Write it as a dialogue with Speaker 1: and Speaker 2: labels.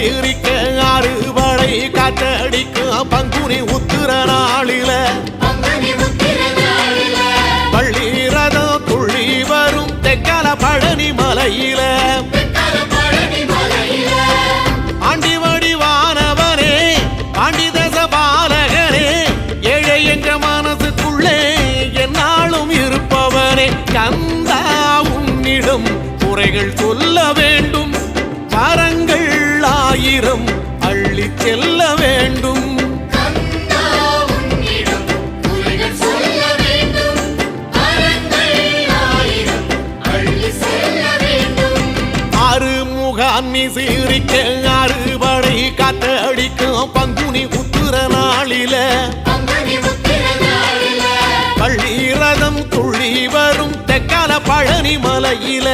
Speaker 1: சிரிக்க அறுவடை காற்றடிக்கும் பங்குனி உத்திர நாளில பள்ளி ரதம் துள்ளி வரும் தெக்கல பழனி மலையில ஆண்டி வடிவானவனே ஆண்டி தேச பாலகனே ஏழை என்ற மனசுக்குள்ளே என்னாலும் இருப்பவனே கந்தா உன்னிடம் குறைகள் சொல்ல வேண்டும் வரங்கள் 1000 அள்ளி செல்ல வேண்டும் அறுமுகான் சிரிக்க அறுபடை காற்றடிக்கும் பங்குனி உத்திர நாளில பள்ளி ரதம் துள்ளி வரும் தெக்கல பழனி மலையில